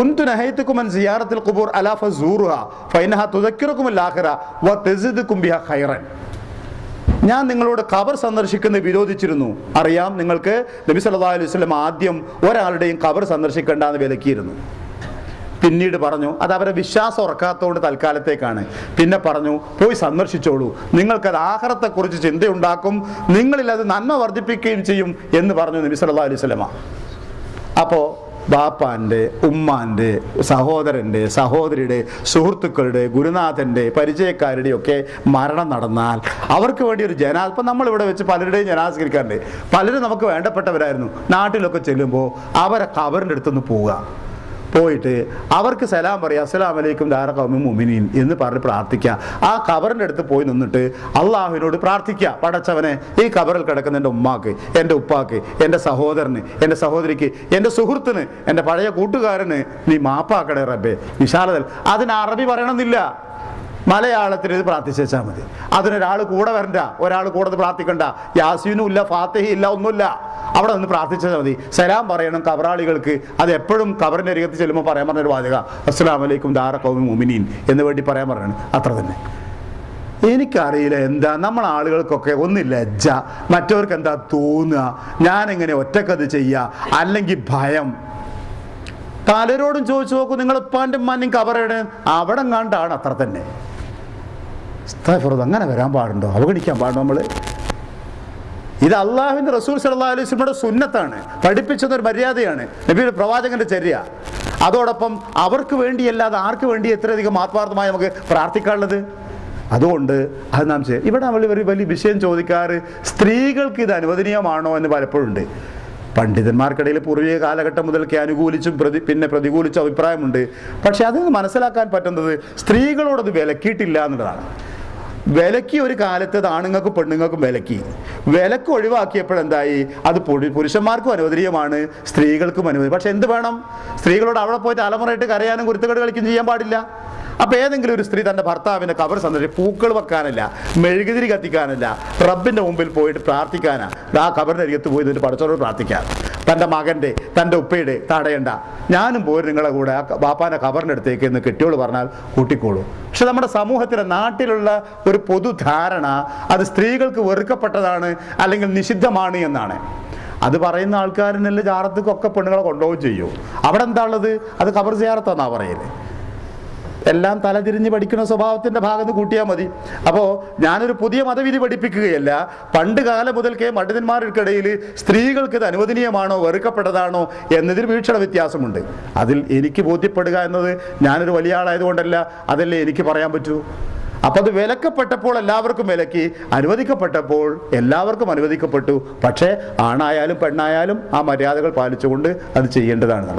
കുന്തു നഹൈതുകും അൻ സിയാറത്തിൽ ഖുബൂർ അലാ ഫസൂറുഹാ ഫഇന്നഹാ തുദക്കിറുകുമുൽ ആഖിറ വതസിദുകും ബിഹാ ഖൈറൻ. ഞാൻ നിങ്ങളോട് ഖബർ സന്ദർശിക്കുന്നത് വിരോധിച്ചിരുന്നു. അറിയാം, നിങ്ങൾക്ക് നബി സല്ലല്ലാഹു അലൈഹി വസല്ലം ആദ്യം ഒരാളുടെയും ഖബർ സന്ദർശിക്കേണ്ടെന്ന് വിലക്കിയിരുന്നു. പിന്നീട് പറഞ്ഞു അത് അവരെ വിശ്വാസം ഉറക്കാത്തതുകൊണ്ട് തൽക്കാലത്തേക്കാണ്. പിന്നെ പറഞ്ഞു പോയി സന്ദർശിച്ചോളൂ, നിങ്ങൾക്കത് ആഖിറത്തെക്കുറിച്ച് ചിന്തയുണ്ടാക്കും, നിങ്ങളിൽ അത് നന്മ വർദ്ധിപ്പിക്കുകയും ചെയ്യും എന്ന് പറഞ്ഞു നബി സല്ലല്ലാഹു അലൈഹി വസല്ലം. അപ്പോൾ ബാപ്പാൻ്റെ, ഉമ്മാൻ്റെ, സഹോദരൻ്റെ, സഹോദരിയുടെ, സുഹൃത്തുക്കളുടെ, ഗുരുനാഥൻ്റെ, പരിചയക്കാരുടെയൊക്കെ മരണം നടന്നാൽ അവർക്ക് വേണ്ടി ഒരു ഇപ്പം നമ്മളിവിടെ വെച്ച് പലരുടെയും ജനാസ്കരിക്കാറുണ്ട്. പലരും നമുക്ക് വേണ്ടപ്പെട്ടവരായിരുന്നു. നാട്ടിലൊക്കെ ചെല്ലുമ്പോൾ അവരെ ഖബറിൻ്റെ അടുത്തൊന്ന് പോയിട്ട് അവർക്ക് സലാം പറയുക, അസ്സലാമു അലൈക്കും ദാറ ഖൗമി മുഅ്മിനീൻ എന്ന് പറഞ്ഞ് പ്രാർത്ഥിക്കുക. ആ ഖബറിൻ്റെ അടുത്ത് പോയി നിന്നിട്ട് അള്ളാഹുവിനോട് പ്രാർത്ഥിക്കുക, പടച്ചവനെ ഈ ഖബറിൽ കിടക്കുന്ന എൻ്റെ ഉമ്മാക്ക്, എൻ്റെ ഉപ്പാക്ക്, എൻ്റെ സഹോദരന്, എൻ്റെ സഹോദരിക്ക്, എൻ്റെ സുഹൃത്തിന്, എൻ്റെ പഴയ കൂട്ടുകാരന് നീ മാപ്പാക്കടേ റബ്ബേ. വിശാലത അതിന് അറബി പറയണമെന്നില്ല, മലയാളത്തിൽ ഇത് പ്രാർത്ഥിച്ചാൽ മതി. അതിനൊരാൾ കൂടെ വരണ്ട, ഒരാൾ കൂടെ പ്രാർത്ഥിക്കണ്ട. യാസീനും ഇല്ല, ഫാത്തിഹയും ഇല്ല, ഒന്നുമില്ല. അവിടെ നിന്ന് പ്രാർത്ഥിച്ചാൽ മതി. സലാം പറയണം കബറാളികൾക്ക്. അത് എപ്പോഴും ഖബറിൻ്റെ അരികത്ത് ചെല്ലുമ്പോൾ പറയാൻ പറഞ്ഞൊരു വാചക അസ്സലാമു അലൈക്കും ദാറ ഖൗമി മുഅ്മിനീൻ എന്ന് വേണ്ടി പറയാൻ പറയണം. അത്ര തന്നെ. എനിക്കറിയില്ല എന്താ നമ്മൾ ആളുകൾക്കൊക്കെ ഒന്നും ലജ്ജ, മറ്റവർക്ക് എന്താ തോന്നുക, ഞാനെങ്ങനെ ഒറ്റക്കത് ചെയ്യുക, അല്ലെങ്കിൽ ഭയം. പലരോടും ചോദിച്ചു നോക്കൂ, നിങ്ങൾ ഉപ്പാൻ്റെ ഉമ്മാൻ്റെയും ഖബറയുടെ അവിടെ കണ്ടാണ്. അത്ര തന്നെ. അങ്ങനെ വരാൻ പാടുണ്ടോ? അവഗണിക്കാൻ പാടുണ്ടോ നമ്മൾ? ഇത് അള്ളാഹുവിൻ്റെ റസൂൽ സല്ലല്ലാഹു അലൈഹി വസല്ലമയുടെ സുന്നത്താണ്, പഠിപ്പിച്ചതൊരു മര്യാദയാണ്, നബിയുടെ പ്രവാചകൻ്റെ ചര്യ. അതോടൊപ്പം അവർക്ക് വേണ്ടിയല്ലാതെ ആർക്ക് വേണ്ടി എത്രയധികം ആത്മാർത്ഥമായി നമുക്ക് പ്രാർത്ഥിക്കാനുള്ളത്. അതുകൊണ്ട് അത് നാം ചെയ്യും. ഇവിടെ നമ്മൾ വലിയ വിഷയം ചോദിക്കാറ് സ്ത്രീകൾക്ക് ഇത് അനുവദനീയമാണോ എന്ന് പലപ്പോഴും ഉണ്ട്. പണ്ഡിതന്മാർക്കിടയിൽ പൂർവിക കാലഘട്ടം മുതൽക്ക് അനുകൂലിച്ചും പിന്നെ പ്രതികൂലിച്ചും അഭിപ്രായമുണ്ട്. പക്ഷെ അത് മനസ്സിലാക്കാൻ പറ്റുന്നത് സ്ത്രീകളോടത് വിലക്കിയിട്ടില്ല എന്നുള്ളതാണ്. വിലക്കി ഒരു കാലത്ത് അത് ആണുങ്ങൾക്കും പെണ്ണുങ്ങൾക്കും വിലക്ക് ഒഴിവാക്കിയപ്പോഴെന്തായി, അത് പുരുഷന്മാർക്കും അനുവദനീയമാണ്, സ്ത്രീകൾക്കും അനുവദനീയം. പക്ഷെ എന്ത് വേണം? സ്ത്രീകളോട് അവിടെ പോയിട്ട് അലമുറയിട്ട് കരയാനും കുരുത്തക്കേട് കളിക്കും ചെയ്യാൻ പാടില്ല. അപ്പോൾ ഏതെങ്കിലും ഒരു സ്ത്രീ തൻ്റെ ഭർത്താവിൻ്റെ ഖബർ സന്ദർശിച്ച് പൂക്കൾ വെക്കാനല്ല, മെഴുകുതിരി കത്തിക്കാനല്ല, റബ്ബിൻ്റെ മുമ്പിൽ പോയിട്ട് പ്രാർത്ഥിക്കാനാണ്. ആ ഖബറിൻ്റെ അരികത്ത് പോയി നിന്നിട്ട് പടച്ചവനോട് പ്രാർത്ഥിക്കാൻ. തൻ്റെ മകൻ്റെ, തൻ്റെ ഉപ്പയുടെ തടയണ്ട, ഞാനും പോയി നിങ്ങളുടെ കൂടെ ആ ബാപ്പാൻ്റെ ഖബറിൻ്റെ അടുത്തേക്ക് എന്ന് കെട്ടിയോള് പറഞ്ഞാൽ കൂട്ടിക്കോളൂ. പക്ഷെ നമ്മുടെ സമൂഹത്തിലെ നാട്ടിലുള്ള ഒരു പൊതുധാരണ അത് സ്ത്രീകൾക്ക് വെറുക്കപ്പെട്ടതാണ് അല്ലെങ്കിൽ നിഷിദ്ധമാണ് എന്നാണ്. അത് പറയുന്ന ആൾക്കാരിനല്ല ജാറത്തേക്കൊക്കെ പെണ്ണുങ്ങളെ കൊണ്ടുപോകും ചെയ്യും. അവിടെ എന്താ ഉള്ളത്? അത് ഖബർ സിയാറത്താന്നാണ് പറയല്. എല്ലാം തലതിരിഞ്ഞ് പഠിക്കുന്ന സ്വഭാവത്തിൻ്റെ ഭാഗത്ത് കൂട്ടിയാൽ മതി. അപ്പോൾ ഞാനൊരു പുതിയ മതവിധി പഠിപ്പിക്കുകയല്ല. പണ്ട് കാലം മുതൽക്കേ പണ്ഡിതന്മാർക്കിടയിൽ സ്ത്രീകൾക്ക് ഇത് അനുവദനീയമാണോ വെറുക്കപ്പെട്ടതാണോ എന്നതിൽ വീക്ഷണ വ്യത്യാസമുണ്ട്. അതിൽ എനിക്ക് ബോധ്യപ്പെടുക എന്നത് ഞാനൊരു വലിയ ആളായതുകൊണ്ടല്ല, അതല്ലേ എനിക്ക് പറയാൻ പറ്റൂ. അപ്പോൾ അത് വിലക്കപ്പെട്ടപ്പോൾ എല്ലാവർക്കും വിലക്കി, അനുവദിക്കപ്പെട്ടപ്പോൾ എല്ലാവർക്കും അനുവദിക്കപ്പെട്ടു. പക്ഷേ ആണായാലും പെണ്ണായാലും ആ മര്യാദകൾ പാലിച്ചുകൊണ്ട് അത് ചെയ്യേണ്ടതാണ്.